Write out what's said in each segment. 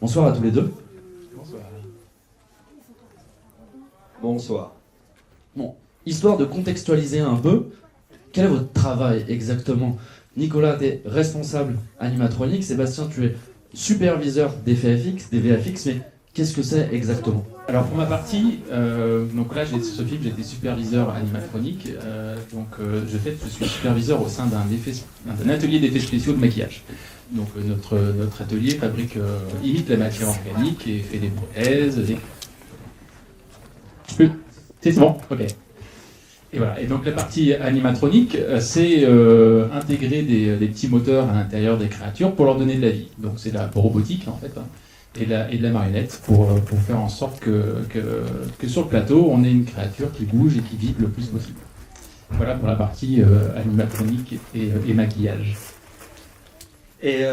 Bonsoir à tous les deux. Bonsoir. Bonsoir. Bon, histoire de contextualiser un peu, quel est votre travail exactement? Nicolas, tu es responsable animatronique. Sébastien, tu es superviseur des VFX, mais qu'est-ce que c'est exactement? Alors pour ma partie, donc là sur ce film j'étais superviseur animatronique, je suis superviseur au sein d'un atelier d'effets spéciaux de maquillage. Donc notre atelier imite la matière organique et fait des prothèses. C'est bon, ok. Et voilà. Et donc la partie animatronique, c'est intégrer des petits moteurs à l'intérieur des créatures pour leur donner de la vie. Donc c'est de la robotique en fait, hein, et de la marionnette pour faire en sorte que sur le plateau, on ait une créature qui bouge et qui vibre le plus possible. Voilà pour la partie animatronique et maquillage. Et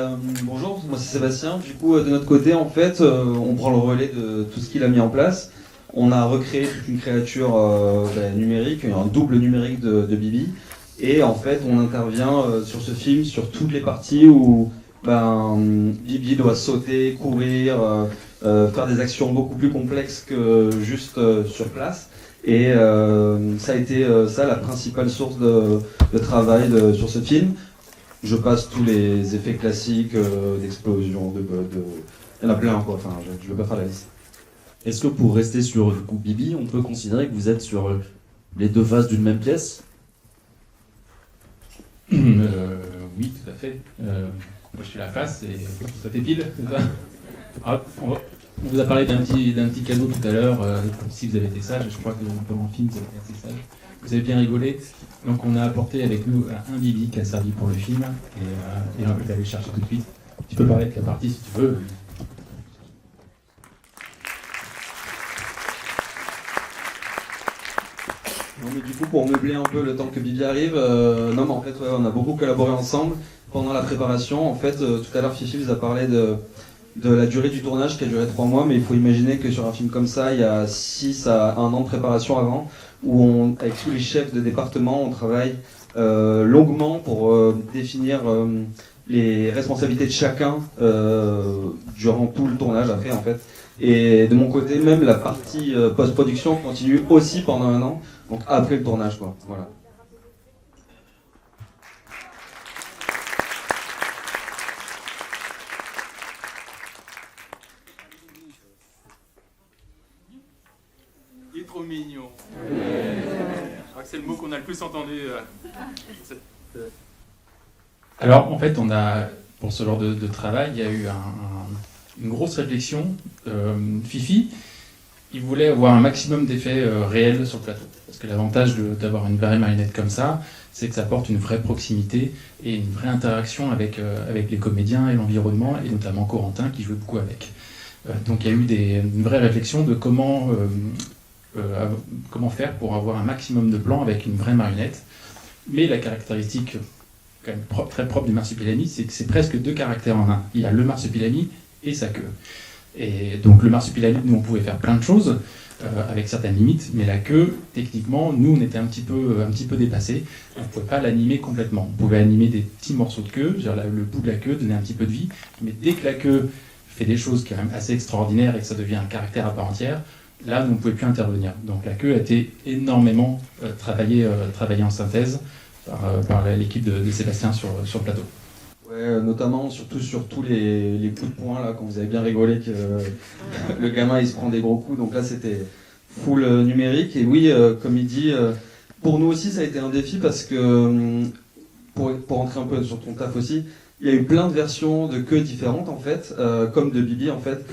bonjour, moi c'est Sébastien. Du coup, de notre côté, en fait, on prend le relais de tout ce qu'il a mis en place. On a recréé toute une créature numérique, un double numérique de Bibi. Et en fait, on intervient sur ce film sur toutes les parties où Bibi doit sauter, courir, faire des actions beaucoup plus complexes que juste sur place. Et ça a été ça la principale source de travail sur ce film. Je passe tous les effets classiques d'explosion, il y en a plein quoi, enfin je ne veux pas faire la liste. Est-ce que pour rester sur du coup Bibi, on peut considérer que vous êtes sur les deux faces d'une même pièce? Oui, tout à fait. Moi je suis la face et ça fait pile, c'est ça. Alors, on vous a parlé d'un petit cadeau tout à l'heure, si vous avez été sage, je crois que pendant le film vous avez été assez sage. Vous avez bien rigolé. Donc on a apporté avec nous un Bibi qui a servi pour le film et on peut aller chercher tout de suite. Tu peux parler de la partie si tu veux. Non mais du coup pour meubler un peu le temps que Bibi arrive, non mais en fait ouais, on a beaucoup collaboré ensemble pendant la préparation. En fait tout à l'heure Fifi vous a parlé de la durée du tournage qui a duré 3 mois, mais il faut imaginer que sur un film comme ça, il y a 6 à 1 an de préparation avant, où avec tous les chefs de département, on travaille longuement pour définir les responsabilités de chacun durant tout le tournage après en fait. Et de mon côté, même la partie post-production continue aussi pendant 1 an, donc après le tournage quoi. Voilà. Il est trop mignon. Je crois que c'est le mot qu'on a le plus entendu. Alors, en fait, pour ce genre de travail, il y a eu une grosse réflexion. Fifi, il voulait avoir un maximum d'effets réels sur le plateau. Parce que l'avantage d'avoir une vraie marionnette comme ça, c'est que ça apporte une vraie proximité et une vraie interaction avec les comédiens et l'environnement, et notamment Corentin qui jouait beaucoup avec. Donc il y a eu une vraie réflexion de comment faire pour avoir un maximum de plans avec une vraie marionnette. Mais la caractéristique quand même très propre du marsupilami, c'est que c'est presque 2 caractères en un. Il y a le marsupilami et sa queue. Et donc le marsupilami, nous on pouvait faire plein de choses avec certaines limites, mais la queue, techniquement, nous on était un petit peu dépassés. On ne pouvait pas l'animer complètement. On pouvait animer des petits morceaux de queue, le bout de la queue, donner un petit peu de vie, mais dès que la queue fait des choses quand même assez extraordinaires et que ça devient un caractère à part entière, là, nous ne pouvions plus intervenir. Donc la queue a été énormément travaillée en synthèse par l'équipe de Sébastien sur le plateau. Ouais, notamment, surtout sur tous les coups de poing, là, quand vous avez bien rigolé que le gamin il se prend des gros coups, donc là c'était full numérique. Et oui, comme il dit, pour nous aussi ça a été un défi parce que, pour entrer un peu sur ton taf aussi, il y a eu plein de versions de queues différentes en fait, comme de Bibi en fait,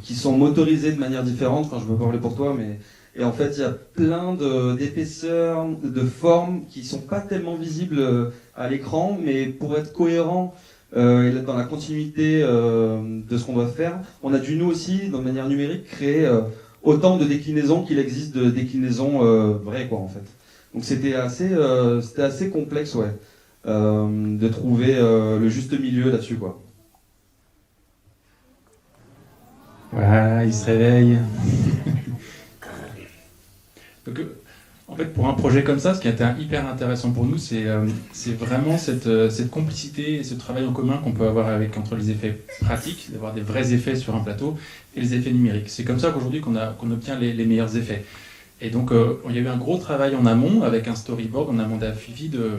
qui sont motorisées de manière différente, enfin je peux parler pour toi, mais... Et en fait il y a plein d'épaisseurs, de formes qui sont pas tellement visibles à l'écran, mais pour être cohérent dans la continuité de ce qu'on doit faire, on a dû nous aussi, de manière numérique, créer autant de déclinaisons qu'il existe de déclinaisons vraies quoi en fait. Donc c'était assez complexe ouais. De trouver le juste milieu là-dessus quoi. Voilà, il se réveille. Donc, en fait, pour un projet comme ça, ce qui a été hyper intéressant pour nous, c'est vraiment cette complicité et ce travail en commun qu'on peut avoir entre les effets pratiques, d'avoir des vrais effets sur un plateau, et les effets numériques. C'est comme ça qu'aujourd'hui qu'on obtient les meilleurs effets. Et donc, il y a eu un gros travail en amont avec un storyboard. On a demandé à Fifi de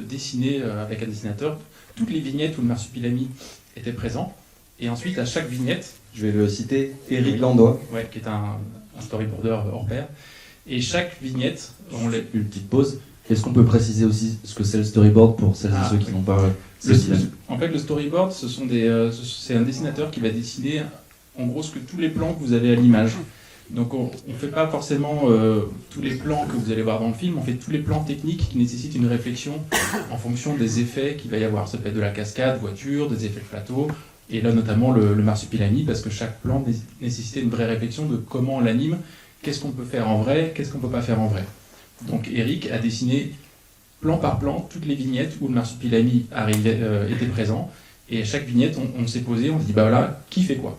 dessiner avec un dessinateur toutes les vignettes où le marsupilami était présent. Et ensuite, à chaque vignette... Je vais le citer, Éric Landois. Ouais, qui est un storyboarder hors pair. Et chaque vignette, Une petite pause. Est-ce qu'on peut préciser aussi ce que c'est le storyboard pour celles et ceux qui n'ont pas En fait, le storyboard, c'est un dessinateur qui va dessiner en gros tous les plans que vous avez à l'image. Donc on ne fait pas forcément tous les plans que vous allez voir dans le film, on fait tous les plans techniques qui nécessitent une réflexion en fonction des effets qu'il va y avoir. Ça peut être de la cascade, voiture, des effets de plateau, et là notamment le marsupilami, parce que chaque plan nécessitait une vraie réflexion de comment on l'anime, qu'est-ce qu'on peut faire en vrai, qu'est-ce qu'on ne peut pas faire en vrai. Donc Eric a dessiné plan par plan toutes les vignettes où le marsupilami était présent, et à chaque vignette on s'est posé, on s'est dit bah voilà, qui fait quoi ?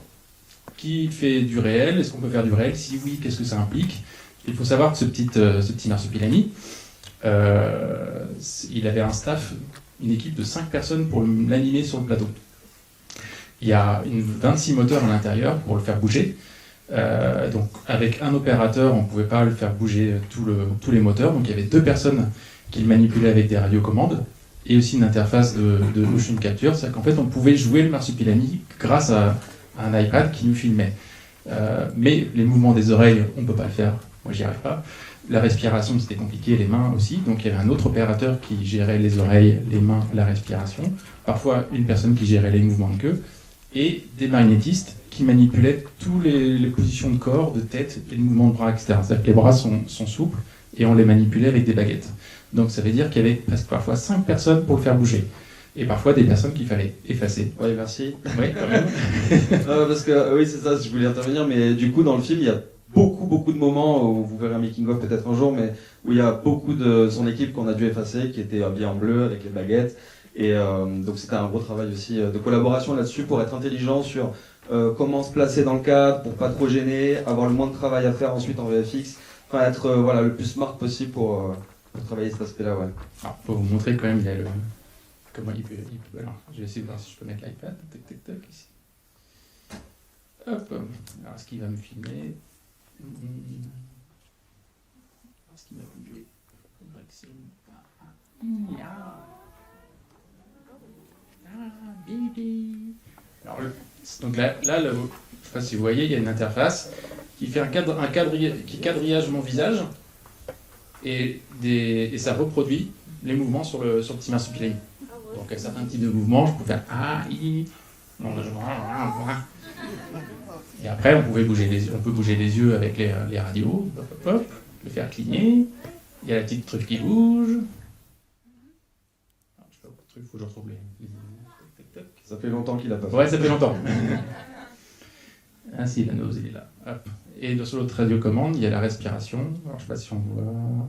Qui fait du réel? Est-ce qu'on peut faire du réel? Si oui, qu'est-ce que ça implique? Il faut savoir que ce petit marsupilami, il avait un staff, une équipe de 5 personnes pour l'animer sur le plateau. Il y a 26 moteurs à l'intérieur pour le faire bouger. Donc avec un opérateur, on ne pouvait pas le faire bouger tous les moteurs. Donc il y avait 2 personnes qui le manipulaient avec des radiocommandes et aussi une interface de motion capture. C'est-à-dire qu'en fait, on pouvait jouer le marsupilami grâce à un iPad qui nous filmait. Mais les mouvements des oreilles, on ne peut pas le faire. Moi, j'y arrive pas. La respiration, c'était compliqué, les mains aussi. Donc, il y avait un autre opérateur qui gérait les oreilles, les mains, la respiration. Parfois, une personne qui gérait les mouvements de queue. Et des magnétistes qui manipulaient toutes les positions de corps, de tête et de mouvements de bras, etc. C'est-à-dire que les bras sont souples et on les manipulait avec des baguettes. Donc, ça veut dire qu'il y avait presque parfois 5 personnes pour le faire bouger. Et parfois des personnes qu'il fallait effacer. Oui, merci. Oui, quand même. Parce que, oui, c'est ça, je voulais intervenir, mais du coup, dans le film, il y a beaucoup de moments où vous verrez un making-of peut-être un jour, mais où il y a beaucoup de son équipe qu'on a dû effacer, qui était habillée en bleu avec les baguettes. Et donc, c'était un gros travail aussi de collaboration là-dessus pour être intelligent sur comment se placer dans le cadre, pour pas trop gêner, avoir le moins de travail à faire ensuite en VFX, enfin être le plus smart possible pour travailler cet aspect-là. Ouais. Alors, faut vous montrer quand même, il y a comment il peut. Alors, je vais essayer de voir si je peux mettre l'iPad. Tac, ici. Hop. Alors, est-ce qu'il va me filmer? Est-ce qu'il va bouger? Bibi. Alors, donc là, je ne sais pas si vous voyez, il y a une interface qui fait qui quadrillage mon visage et ça reproduit les mouvements sur le petit marsupilami. Donc, avec certains types de mouvements, je pouvais faire et après, on peut bouger les yeux avec les radios, hop, le faire cligner. Il y a la petite truc qui bouge. Alors, je sais pas pourquoi il faut que je retrouve les... Ça fait longtemps qu'il a pas fait. Ouais, ça fait longtemps. Ah si, la nose, il est là. Hop. Et sur l'autre radiocommande, il y a la respiration. Alors, je sais pas si on voit... Non,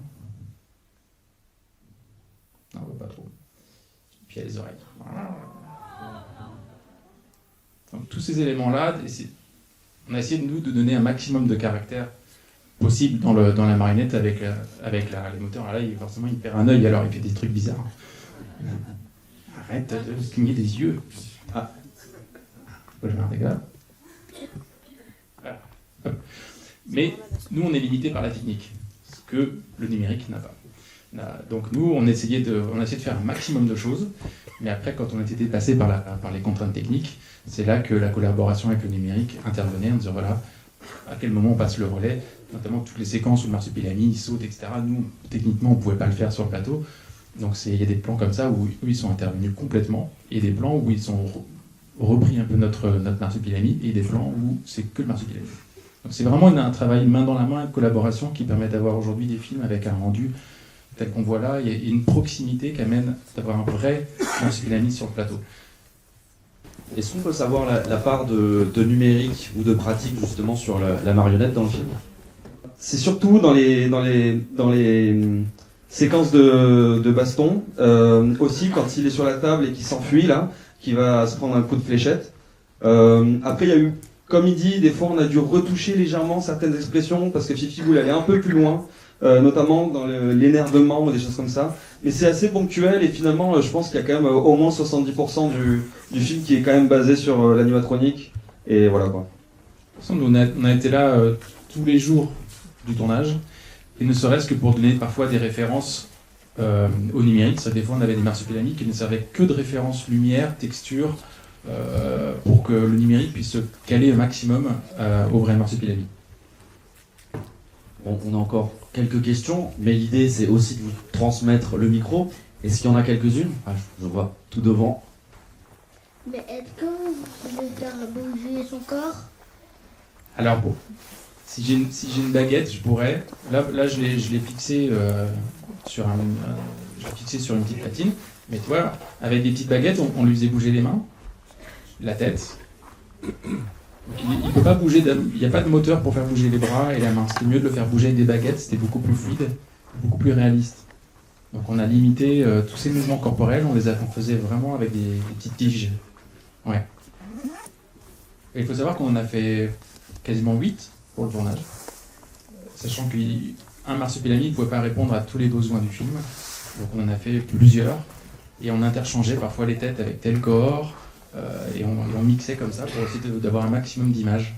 on voit pas trop. Puis il y a les oreilles. Donc, tous ces éléments-là, on a essayé de donner un maximum de caractère possible dans la marionnette avec les moteurs. Alors là, forcément, il perd un œil, alors il fait des trucs bizarres. Arrête de cligner des yeux. Ah. Je vais regarder là. Voilà. Mais nous, on est limité par la technique, ce que le numérique n'a pas. Donc nous, on a essayé de faire un maximum de choses, mais après, quand on était dépassé par les contraintes techniques, c'est là que la collaboration avec le numérique intervenait en disant voilà, à quel moment on passe le relais, notamment toutes les séquences où le marsupilami saute, etc. Nous, techniquement, on ne pouvait pas le faire sur le plateau. Donc il y a des plans comme ça où ils sont intervenus complètement, et des plans où ils ont repris un peu notre marsupilami, et des plans où c'est que le marsupilami. Donc c'est vraiment un travail main dans la main, une collaboration qui permet d'avoir aujourd'hui des films avec un rendu tel qu'on voit là. Il y a une proximité qui amène d'avoir un vrai marsupilami sur le plateau. Est-ce qu'on peut savoir la part de numérique ou de pratique justement sur la marionnette dans le film? C'est surtout dans les séquences de baston, aussi quand il est sur la table et qu'il s'enfuit là, qui va se prendre un coup de fléchette. Après il y a eu, comme il dit, des fois on a dû retoucher légèrement certaines expressions parce que Fifi voulait aller un peu plus loin notamment dans l'énervement ou des choses comme ça. Mais c'est assez ponctuel et finalement, je pense qu'il y a quand même au moins 70% du film qui est quand même basé sur l'animatronique. Et voilà quoi. De toute façon, on a été là tous les jours du tournage, et ne serait-ce que pour donner parfois des références au numérique. Ça, des fois, on avait des marsupilamis qui ne servaient que de références lumière, texture, pour que le numérique puisse se caler au maximum au vrai marsupilami. Bon, on a encore quelques questions, mais l'idée c'est aussi de vous transmettre le micro. Est-ce qu'il y en a quelques-unes? Je vois tout devant. Mais est-ce que vous pouvez faire bouger son corps? Alors bon, si j'ai une baguette, je pourrais. Là je l'ai fixé sur une petite platine. Mais tu vois, avec des petites baguettes, on lui faisait bouger les mains, la tête. Donc, il peut pas bouger, il n'y a pas de moteur pour faire bouger les bras et la main. C'était mieux de le faire bouger avec des baguettes, c'était beaucoup plus fluide, beaucoup plus réaliste. Donc on a limité tous ces mouvements corporels, on faisait vraiment avec des petites tiges. Ouais. Et il faut savoir qu'on en a fait quasiment 8 pour le tournage, sachant qu'un marsupilami ne pouvait pas répondre à tous les besoins du film. Donc on en a fait plusieurs, et on interchangeait parfois les têtes avec tel corps, et on mixait comme ça pour essayer d'avoir un maximum d'images.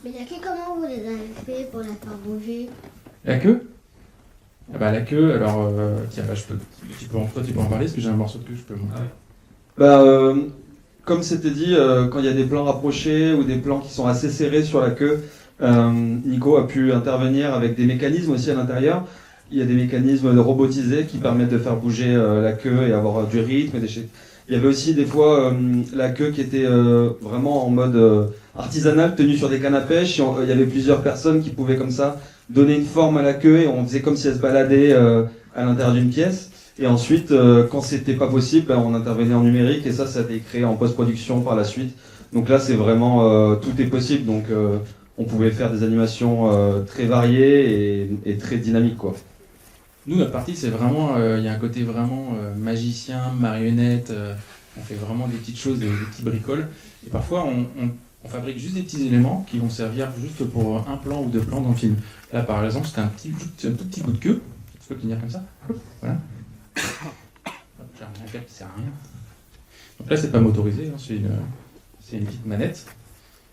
Mais comment vous les avez fait pour la faire bouger? La queue? Ah bah la queue, alors tiens, là, tu peux en parler, parce que j'ai un morceau de queue, je peux le montrer. Comme c'était dit, quand il y a des plans rapprochés ou des plans qui sont assez serrés sur la queue, Nico a pu intervenir avec des mécanismes aussi à l'intérieur. Il y a des mécanismes robotisés qui permettent de faire bouger la queue et avoir du rythme. Il y avait aussi des fois la queue qui était vraiment en mode artisanal, tenue sur des cannes à pêche. Il y avait plusieurs personnes qui pouvaient comme ça donner une forme à la queue et on faisait comme si elle se baladait à l'intérieur d'une pièce. Et ensuite, quand c'était pas possible, on intervenait en numérique et ça a été créé en post-production par la suite. Donc là, c'est vraiment tout est possible. Donc on pouvait faire des animations très variées et très dynamiques, quoi. Nous, notre partie, c'est vraiment, il y a un côté vraiment magicien, marionnette. On fait vraiment des petites choses, des petits bricoles. Et parfois, on fabrique juste des petits éléments qui vont servir juste pour un plan ou deux plans dans le film. Là, par exemple, c'était un tout petit bout de queue. Tu peux le tenir comme ça. Voilà. J'ai un câble qui sert à rien. Donc là, c'est pas motorisé, hein, c'est une petite manette.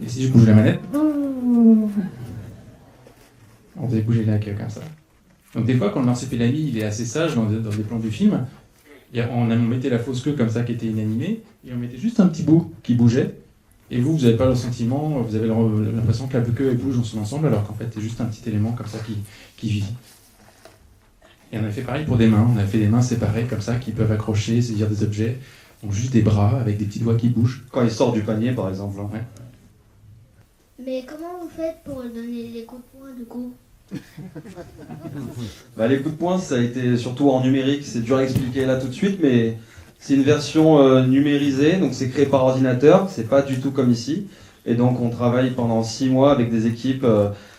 Et si je bouge la manette, on faisait bouger la queue comme ça. Donc des fois, quand le marsupilami il est assez sage dans des plans du film, on mettait la fausse queue comme ça qui était inanimée, et on mettait juste un petit bout qui bougeait, et vous n'avez pas le sentiment, vous avez l'impression que la queue elle bouge dans son ensemble, alors qu'en fait c'est juste un petit élément comme ça qui vit. Et on a fait pareil pour des mains, on a fait des mains séparées comme ça qui peuvent accrocher, saisir des objets, donc juste des bras avec des petites doigts qui bougent. Quand il sort du panier par exemple. Ouais. Mais comment vous faites pour donner les coups de poing du coup? Les coups de poing, ça a été surtout en numérique, c'est dur à expliquer là tout de suite, mais c'est une version numérisée, donc c'est créé par ordinateur, c'est pas du tout comme ici. Et donc on travaille pendant 6 mois avec des équipes.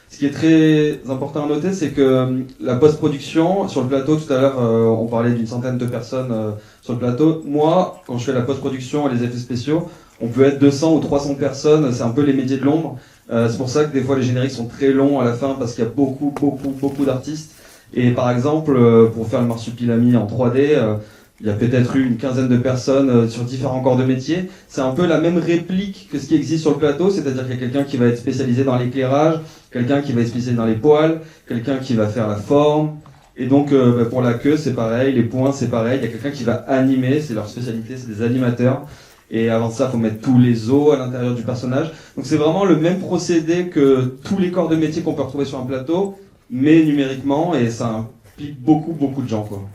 Ce qui est très important à noter, c'est que la post-production, sur le plateau, tout à l'heure, on parlait d'une centaine de personnes sur le plateau. Moi, quand je fais la post-production et les effets spéciaux, on peut être 200 ou 300 personnes, c'est un peu les métiers de l'ombre. C'est pour ça que des fois les génériques sont très longs à la fin parce qu'il y a beaucoup d'artistes. Et par exemple, pour faire le marsupilami en 3D, il y a peut-être eu une quinzaine de personnes sur différents corps de métier. C'est un peu la même réplique que ce qui existe sur le plateau, c'est-à-dire qu'il y a quelqu'un qui va être spécialisé dans l'éclairage, quelqu'un qui va être spécialisé dans les poils, quelqu'un qui va faire la forme. Et donc pour la queue, c'est pareil, les poings, c'est pareil. Il y a quelqu'un qui va animer, c'est leur spécialité, c'est des animateurs. Et avant ça, il faut mettre tous les os à l'intérieur du personnage. Donc c'est vraiment le même procédé que tous les corps de métier qu'on peut retrouver sur un plateau, mais numériquement, et ça implique beaucoup de gens, quoi.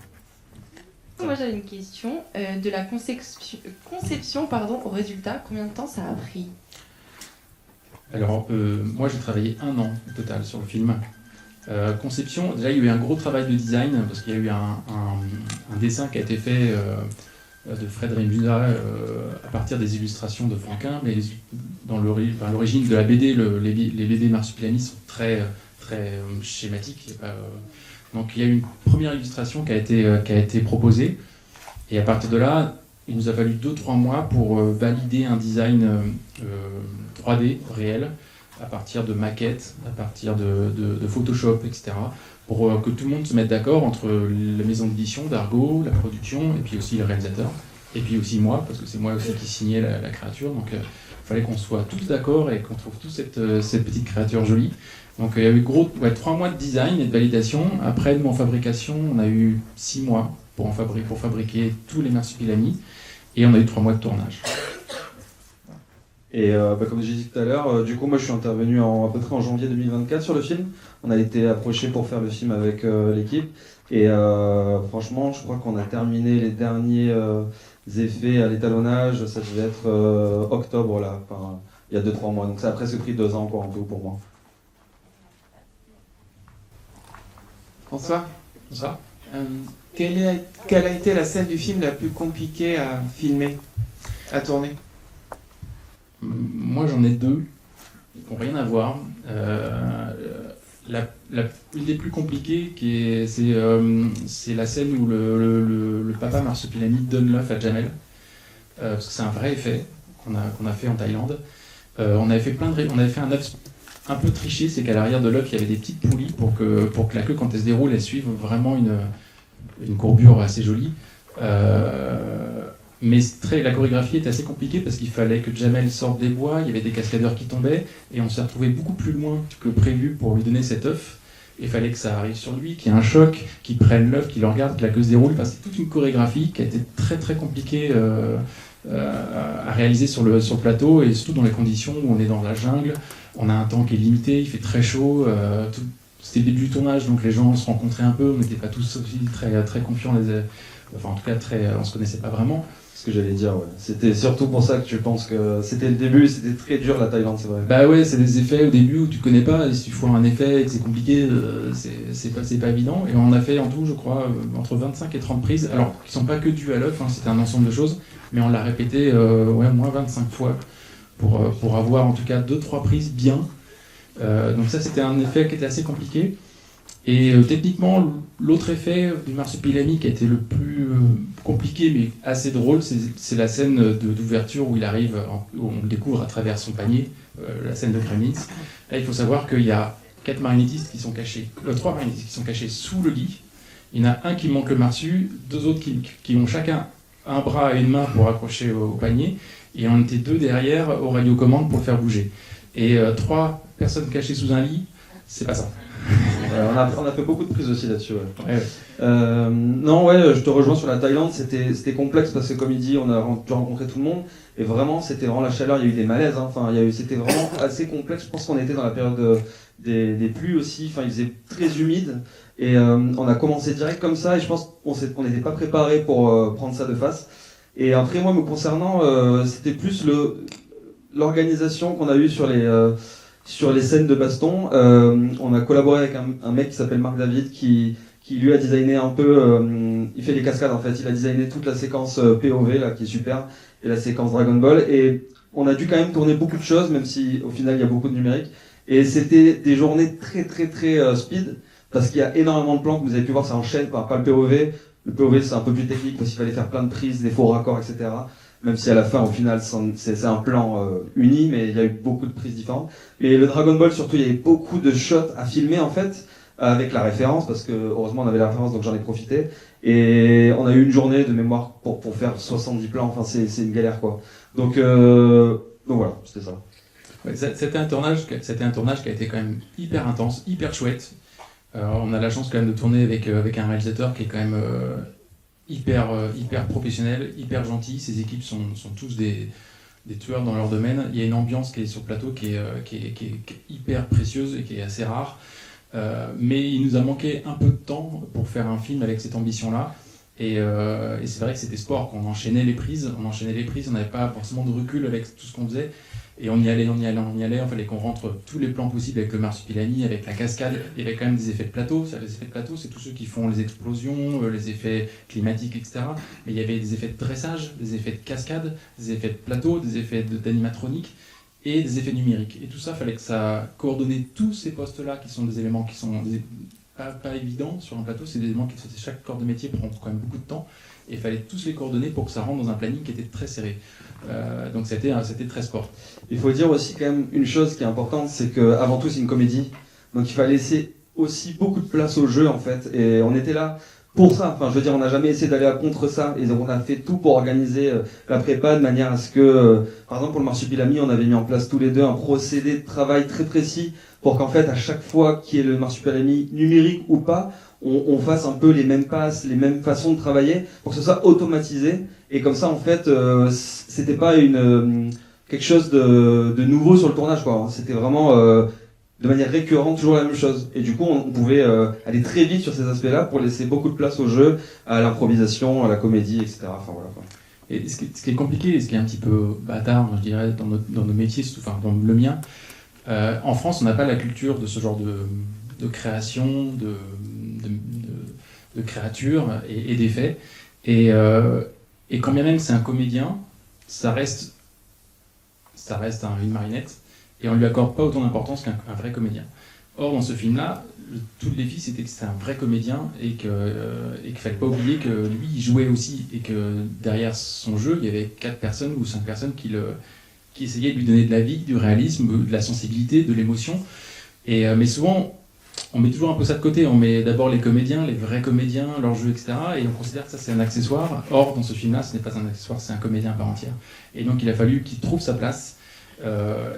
Moi j'avais une question. De la conception au résultat, combien de temps ça a pris? Alors, moi j'ai travaillé 1 an au total sur le film. Conception, déjà il y a eu un gros travail de design, parce qu'il y a eu un dessin qui a été fait de Fred Rimbuda à partir des illustrations de Franquin, mais dans l'origine de la BD, les BD marsupilami sont très schématiques. Donc il y a eu une première illustration qui a été proposée, et à partir de là, il nous a fallu 2-3 mois pour valider un design 3D réel, à partir de maquettes, à partir de Photoshop, etc., pour que tout le monde se mette d'accord entre la maison d'édition, Dargo, la production, et puis aussi le réalisateur, et puis aussi moi, parce que c'est moi aussi qui signais la créature, donc il fallait qu'on soit tous d'accord et qu'on trouve tous cette petite créature jolie. Donc il y a eu 3 mois de design et de validation. Après, nous en fabrication, on a eu 6 mois pour fabriquer tous les marsupilamis, et on a eu 3 mois de tournage. Et comme j'ai dit tout à l'heure, du coup moi je suis intervenu à peu près en janvier 2024 sur le film. On a été approché pour faire le film avec l'équipe. Et franchement, je crois qu'on a terminé les derniers effets à l'étalonnage. Ça devait être octobre là, enfin, il y a 2-3 mois. Donc ça a presque pris 2 ans quoi, un peu pour moi. Bonsoir. Ça. Quelle a été la scène du film la plus compliquée à filmer, à tourner? Moi j'en ai 2 qui n'ont rien à voir. Une des plus compliquées, c'est la scène où le papa marsupilami donne l'œuf à Jamel. Parce que c'est un vrai effet qu'on a fait en Thaïlande. On avait fait un œuf un peu triché, c'est qu'à l'arrière de l'œuf il y avait des petites poulies pour que la queue, quand elle se déroule, elle suive vraiment une courbure assez jolie. Mais la chorégraphie était assez compliquée parce qu'il fallait que Jamel sorte des bois, il y avait des cascadeurs qui tombaient, et on s'est retrouvé beaucoup plus loin que prévu pour lui donner cet œuf. Il fallait que ça arrive sur lui, qu'il y ait un choc, qu'il prenne l'œuf, qu'il le regarde, que la queue se déroule. Enfin, c'est toute une chorégraphie qui a été très très compliquée à réaliser sur le plateau, et surtout dans les conditions où on est dans la jungle, on a un temps qui est limité, il fait très chaud. C'était le début du tournage, donc les gens se rencontraient un peu, on n'était pas tous aussi très, très confiants, enfin en tout cas on se connaissait pas vraiment. Ce que j'allais dire, ouais. C'était surtout pour ça que tu penses que c'était le début, c'était très dur la Thaïlande, c'est vrai. Bah ouais, c'est des effets au début où tu connais pas, et si tu fais un effet et que c'est compliqué, c'est pas évident. Et on a fait en tout, je crois, entre 25 et 30 prises, alors qui sont pas que dues à l'œuf, hein, c'était un ensemble de choses, mais on l'a répété moins 25 fois pour avoir en tout cas 2-3 prises bien. Donc ça, c'était un effet qui était assez compliqué. Et techniquement, l'autre effet du marsupilami qui a été le plus compliqué mais assez drôle, c'est la scène d'ouverture où il arrive, où on le découvre à travers son panier, la scène de Kremlins. Là, il faut savoir qu'il y a 3 marionettistes qui sont cachés sous le lit. Il y en a un qui monte le marsu, 2 autres qui ont chacun un bras et une main pour accrocher au panier, et on était 2 derrière aux radiocommandes pour le faire bouger. Et 3 personnes cachées sous un lit, c'est pas ça. On a fait beaucoup de prises aussi là-dessus. Ouais. Ouais. Je te rejoins sur la Thaïlande, c'était complexe parce que comme il dit, on a dû rencontrer tout le monde, et vraiment c'était vraiment la chaleur, il y a eu des malaises, hein. Enfin, c'était vraiment assez complexe. Je pense qu'on était dans la période des pluies aussi, enfin il faisait très humide, et on a commencé direct comme ça, et je pense qu'on n'était pas préparé pour prendre ça de face. Et après moi me concernant, c'était plus l'organisation qu'on a eue sur les scènes de baston. On a collaboré avec un mec qui s'appelle Marc David qui lui a designé un peu, il fait les cascades en fait, il a designé toute la séquence POV là qui est super, et la séquence Dragon Ball, et on a dû quand même tourner beaucoup de choses, même si au final il y a beaucoup de numérique, et c'était des journées très très très speed, parce qu'il y a énormément de plans que vous avez pu voir, ça enchaîne pas le POV. Le POV c'est un peu plus technique parce qu'il fallait faire plein de prises, des faux raccords, etc. Même si à la fin, au final, c'est un plan uni, mais il y a eu beaucoup de prises différentes. Et le Dragon Ball, surtout, il y avait beaucoup de shots à filmer, en fait, avec la référence, parce que heureusement, on avait la référence, donc j'en ai profité. Et on a eu une journée de mémoire pour faire 70 plans, enfin, c'est une galère, quoi. Donc voilà, c'était ça. Ouais, c'était un tournage qui a été quand même hyper intense, hyper chouette. On a la chance quand même de tourner avec un réalisateur qui est quand même hyper professionnel, hyper gentil. Ses équipes sont tous des tueurs dans leur domaine. Il y a une ambiance qui est sur le plateau qui est hyper précieuse et qui est assez rare. Mais il nous a manqué un peu de temps pour faire un film avec cette ambition-là. Et c'est vrai que c'était sport, qu'on enchaînait les prises, on n'avait pas forcément de recul avec tout ce qu'on faisait. Et on y allait, il fallait qu'on rentre tous les plans possibles avec le marsupilami, avec la cascade. Il y avait quand même des effets de plateau. Les effets de plateau, c'est tous ceux qui font les explosions, les effets climatiques, etc. Mais il y avait des effets de dressage, des effets de cascade, des effets de plateau, des effets d'animatronique et des effets numériques. Et tout ça, il fallait que ça coordonne tous ces postes-là, qui sont des éléments qui sont pas évidents sur un plateau. C'est des éléments chaque corps de métier prend quand même beaucoup de temps. Et il fallait tous les coordonner pour que ça rentre dans un planning qui était très serré. Donc c'était très sport. Il faut dire aussi quand même une chose qui est importante, c'est qu'avant tout c'est une comédie. Donc il fallait laisser aussi beaucoup de place au jeu en fait, et on était là pour ça. Enfin, je veux dire, on n'a jamais essayé d'aller à contre ça, et on a fait tout pour organiser la prépa de manière à ce que, par exemple pour le Marsupilami, on avait mis en place tous les deux un procédé de travail très précis pour qu'en fait à chaque fois qu'il y ait le Marsupilami numérique ou pas, on fasse un peu les mêmes passes, les mêmes façons de travailler, pour que ce soit automatisé, et comme ça en fait, c'était pas quelque chose de nouveau sur le tournage, quoi. C'était vraiment de manière récurrente, toujours la même chose. Et du coup, on pouvait aller très vite sur ces aspects-là pour laisser beaucoup de place au jeu, à l'improvisation, à la comédie, etc. Enfin, voilà, quoi. Et ce qui est compliqué, et ce qui est un petit peu bâtard, je dirais, dans nos métiers, enfin dans le mien, en France, on n'a pas la culture de ce genre de création, de créatures et d'effets. Et quand bien même c'est un comédien, ça reste une marionnette, et on ne lui accorde pas autant d'importance qu'un vrai comédien. Or, dans ce film-là, tout le défi, c'était que c'était un vrai comédien, et qu'il ne fallait pas oublier que lui, il jouait aussi, et que derrière son jeu, il y avait 4 personnes ou 5 personnes qui essayaient de lui donner de la vie, du réalisme, de la sensibilité, de l'émotion. Mais souvent, on met toujours un peu ça de côté. On met d'abord les comédiens, les vrais comédiens, leur jeu, etc. Et on considère que ça, c'est un accessoire. Or, dans ce film-là, ce n'est pas un accessoire, c'est un comédien à part entière. Et donc, il a fallu qu'il trouve sa place.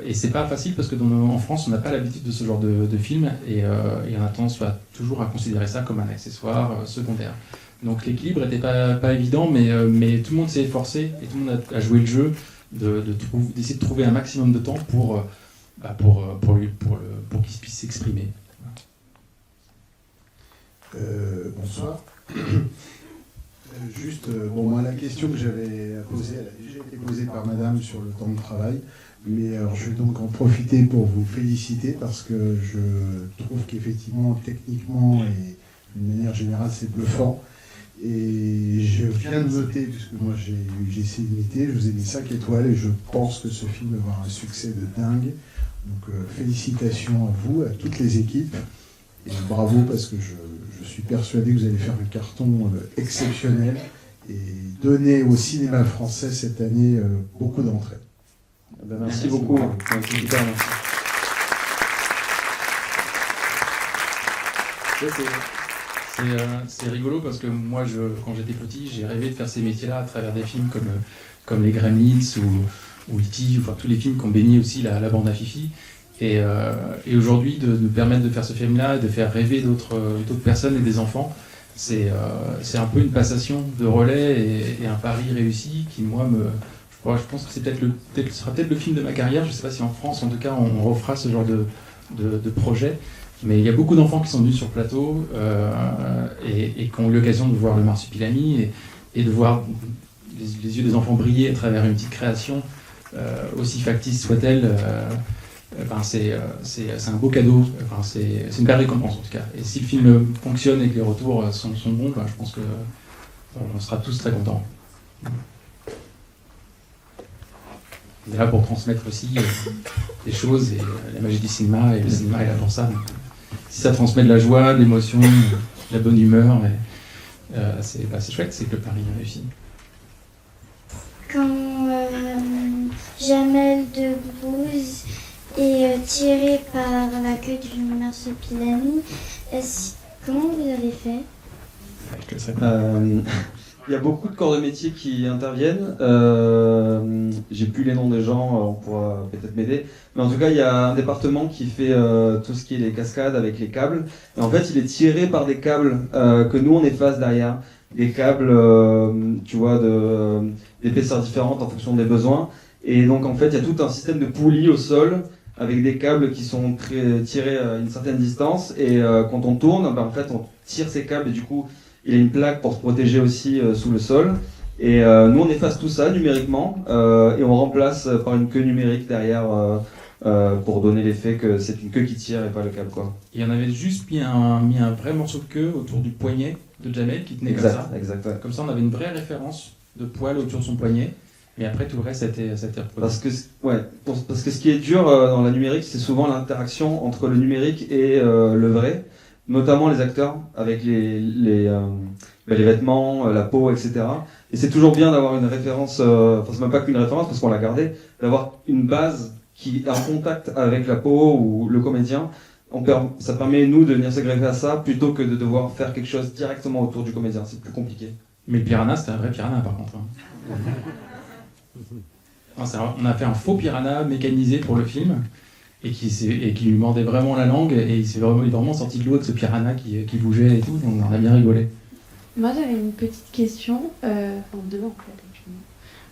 Et c'est pas facile parce que en France, on n'a pas l'habitude de ce genre de film. Et on a tendance toujours à considérer ça comme un accessoire secondaire. Donc, l'équilibre n'était pas évident, mais tout le monde s'est efforcé et tout le monde a joué le jeu d'essayer de trouver un maximum de temps pour qu'il puisse s'exprimer. Bonsoir. Moi, la question que j'avais à poser, elle a déjà été posée par madame sur le temps de travail, mais alors, je vais donc en profiter pour vous féliciter parce que je trouve qu'effectivement, techniquement et d'une manière générale, c'est bluffant. Et je viens de noter, puisque moi j'ai essayé d'imiter, je vous ai mis 5 étoiles et je pense que ce film va avoir un succès de dingue. Donc félicitations à vous, à toutes les équipes. Et bravo parce que je suis persuadé que vous allez faire un carton exceptionnel et donner au cinéma français cette année beaucoup d'entrées. Merci beaucoup. Merci. C'est rigolo parce que moi, quand j'étais petit, j'ai rêvé de faire ces métiers-là à travers des films comme Les Gremlins ou E.T., enfin tous les films qui ont baigné aussi la bande à Fifi. Et aujourd'hui, de nous permettre de faire ce film-là, de faire rêver d'autres personnes et des enfants, c'est un peu une passation de relais et un pari réussi qui, moi, je pense que ce sera peut-être le film de ma carrière. Je ne sais pas si en France, en tout cas, on refera ce genre de projet. Mais il y a beaucoup d'enfants qui sont venus sur le plateau et qui ont eu l'occasion de voir le Marsupilami et de voir les yeux des enfants briller à travers une petite création, aussi factice soit-elle. C'est un beau cadeau, c'est une belle récompense en tout cas. Et si le film fonctionne et que les retours sont bons, je pense qu'on sera tous très contents. On est là pour transmettre aussi des choses et la magie du cinéma, et le cinéma est là pour ça. Donc, si ça transmet de la joie, de l'émotion, de la bonne humeur, c'est chouette, c'est que le pari est réussi. Quand Jamel Debbouze est tiré par la queue du Marsupilami, comment vous avez fait ? Il y a beaucoup de corps de métier qui interviennent. J'ai plus les noms des gens, on pourra peut-être m'aider. Mais en tout cas, il y a un département qui fait tout ce qui est les cascades avec les câbles. Et en fait, il est tiré par des câbles que nous, on efface derrière. Des câbles, tu vois, d'épaisseurs différentes en fonction des besoins. Et donc, en fait, il y a tout un système de poulies au sol avec des câbles qui sont tirés à une certaine distance. Et quand on tourne, en fait, on tire ces câbles et du coup, il y a une plaque pour se protéger aussi sous le sol. Et nous, on efface tout ça numériquement et on remplace par une queue numérique derrière pour donner l'effet que c'est une queue qui tire et pas le câble, quoi. Et on avait juste mis un vrai morceau de queue autour du poignet de Jamel qui tenait comme ça. Exact, ouais. Comme ça, on avait une vraie référence de poil autour de son poignet. Et après, tout le reste, ça a été reproduit. Parce que ce qui est dur dans la numérique, c'est souvent l'interaction entre le numérique et le vrai. Notamment les acteurs, avec les vêtements, la peau, etc. Et c'est toujours bien d'avoir une référence, c'est même pas qu'une référence parce qu'on l'a gardée, d'avoir une base qui est en contact avec la peau ou le comédien Ça permet, nous, de venir s'agréger à ça, plutôt que de devoir faire quelque chose directement autour du comédien. C'est plus compliqué. Mais le piranha, c'était un vrai piranha, par contre. Hein. Non, on a fait un faux piranha mécanisé pour le film, et qui lui mordait vraiment la langue, et il est vraiment sorti de l'eau avec ce piranha qui bougeait et tout, donc on a bien rigolé. Moi, j'avais une petite question, enfin deux en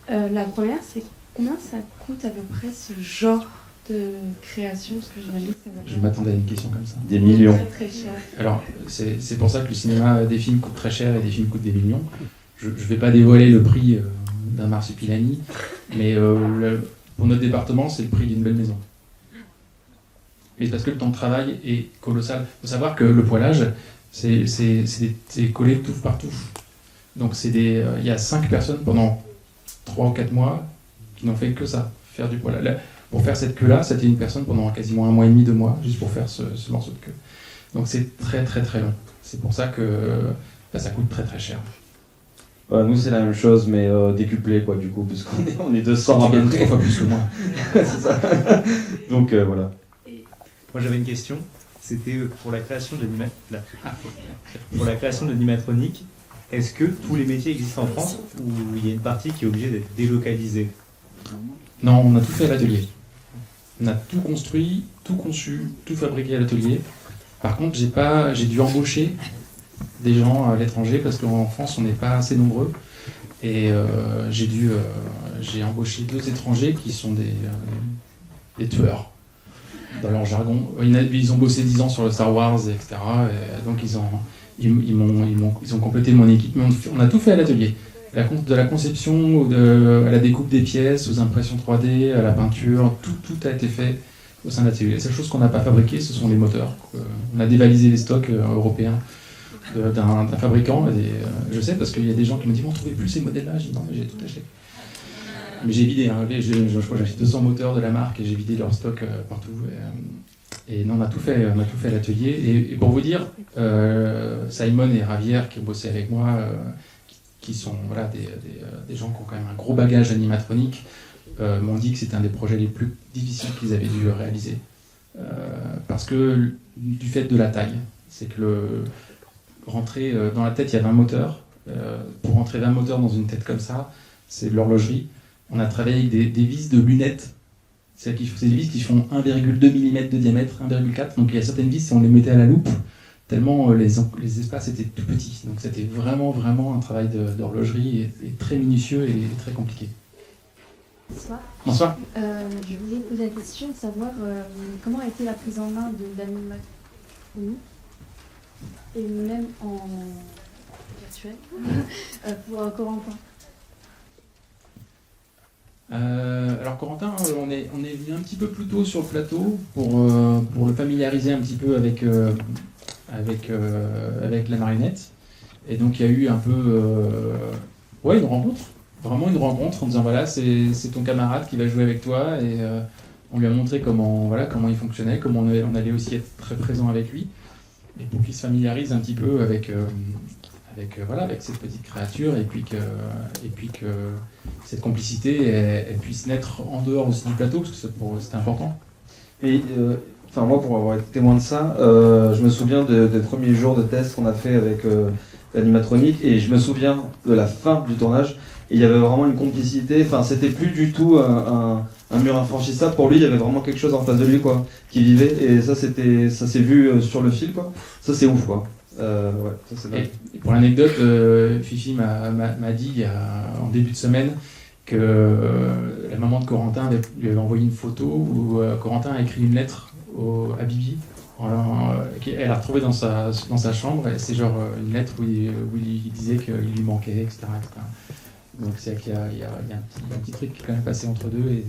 fait. La première, c'est combien ça coûte à peu près ce genre de création, parce que j'imagine que ça va Je m'attendais à une question comme ça. Des millions. très cher. Alors, c'est pour ça que le cinéma des films coûte très cher et des films coûtent des millions. Je ne vais pas dévoiler le prix d'un marsupilami, mais pour notre département, c'est le prix d'une belle maison. Mais parce que le temps de travail est colossal. Il faut savoir que le poilage, c'est collé touffe par touffe. Donc il y a 5 personnes pendant 3 ou 4 mois qui n'ont fait que ça, faire du poilage. Pour faire cette queue-là, c'était une personne pendant quasiment 1 mois et demi, 2 mois, juste pour faire ce morceau de queue. Donc c'est très très très long. C'est pour ça que ça coûte très très cher. Nous, c'est la même chose, mais décuplé, quoi, du coup, puisqu'on est 200 à peu près. 3 fois plus que moi. C'est ça. Donc, voilà. Moi j'avais une question, c'était pour la création pour la création de l'animatronique, est-ce que tous les métiers existent en France ou il y a une partie qui est obligée d'être délocalisée? Non, on a tout fait à l'atelier. On a tout construit, tout conçu, tout fabriqué à l'atelier. Par contre, j'ai dû embaucher des gens à l'étranger parce qu'en France, on n'est pas assez nombreux. Et j'ai embauché 2 étrangers qui sont des tueurs. Dans leur jargon, ils ont bossé 10 ans sur le Star Wars, etc. Et donc ils ont complété mon équipe. Mais on a tout fait à l'atelier. De la conception, à la découpe des pièces, aux impressions 3D, à la peinture, tout a été fait au sein de l'atelier. La seule chose qu'on n'a pas fabriquée, ce sont les moteurs. On a dévalisé les stocks européens d'un fabricant. Je sais parce qu'il y a des gens qui me disent on ne trouvait plus ces modèles-là. Je dis non, mais j'ai tout acheté. Mais j'ai vidé, hein. Je crois que j'ai acheté 200 moteurs de la marque et j'ai vidé leur stock partout. Et non, on a tout fait à l'atelier. Et pour vous dire, Simon et Ravière qui ont bossé avec moi, qui sont des gens qui ont quand même un gros bagage animatronique, m'ont dit que c'était un des projets les plus difficiles qu'ils avaient dû réaliser. Parce que du fait de la taille, c'est que rentrer dans la tête, il y a 20 moteurs. Pour rentrer 20 moteurs dans une tête comme ça, c'est de l'horlogerie. On a travaillé avec des vis de lunettes. C'est des vis qui font 1,2 mm de diamètre, 1,4. Donc il y a certaines vis, si on les mettait à la loupe, tellement les espaces étaient tout petits. Donc c'était vraiment, vraiment un travail d'horlogerie et très minutieux et très compliqué. Bonsoir. Bonsoir. Je voulais poser la question de savoir comment a été la prise en main de l'animatronique et même en virtuel pour Corentin. Alors Corentin, on est venu un petit peu plus tôt sur le plateau pour le familiariser un petit peu avec la marionnette. Et donc il y a eu un peu une rencontre, vraiment une rencontre en disant voilà c'est ton camarade qui va jouer avec toi et on lui a montré comment il fonctionnait, comment on allait aussi être très présent avec lui et pour qu'il se familiarise un petit peu avec cette petite créature et puis que cette complicité elle puisse naître en dehors aussi du plateau parce que c'était important. Et moi pour avoir été témoin de ça, je me souviens des premiers jours de test qu'on a fait avec l'animatronique et je me souviens de la fin du tournage et il y avait vraiment une complicité, c'était plus du tout un mur infranchissable pour lui, il y avait vraiment quelque chose en face de lui quoi, qui vivait et ça s'est vu sur le fil quoi, ça c'est ouf quoi. Et pour l'anecdote, Fifi m'a dit en début de semaine que la maman de Corentin lui avait envoyé une photo où Corentin a écrit une lettre à Bibi. Elle a retrouvé dans sa chambre et c'est genre une lettre où il disait qu'il lui manquait, etc. Donc c'est qu'il y a un petit truc qui est quand même passé entre deux et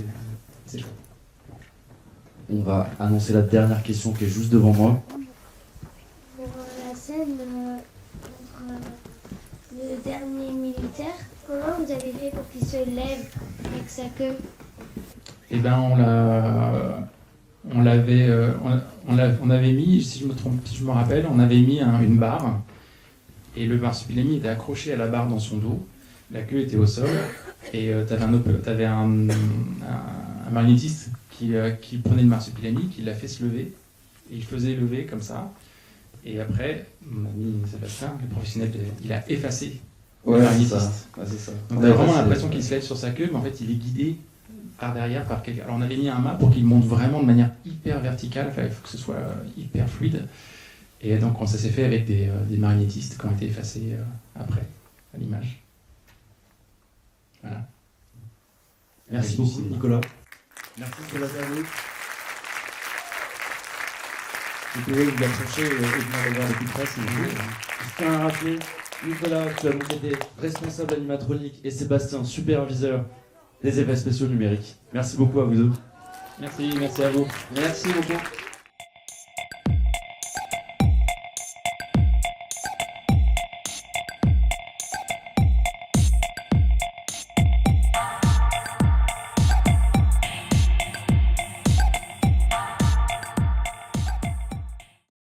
c'est chouette. On va annoncer la dernière question qui est juste devant moi. Pour la scène contre le dernier militaire, comment vous avez fait pour qu'il se lève avec sa queue? Eh ben on avait mis, si je me rappelle, on avait mis une barre et le marsupilami était accroché à la barre dans son dos, la queue était au sol et t'avais un marionnettiste qui prenait le marsupilami, qui l'a fait se lever Et il faisait lever comme ça. Et après, mon ami Sébastien, le professionnel, il a effacé le Ouais, c'est magnétiste. ça. Ouais, c'est ça. Donc on a vraiment l'impression qu'il se lève sur sa queue, mais en fait il est guidé par derrière par quelqu'un. Alors on avait mis un mât pour qu'il monte vraiment de manière hyper verticale, il faut que ce soit hyper fluide. Et donc ça s'est fait avec des magnétistes qui ont été effacés après, à l'image. Voilà. Merci beaucoup, Nicolas. Merci pour l'interview. Vous pouvez vous approcher et venir le voir de plus près si vous voulez. Je tiens à rappeler, Nicolas, tu as donc été responsable animatronique et Sébastien, superviseur des effets spéciaux numériques. Merci beaucoup à vous deux. Merci à vous. Merci beaucoup.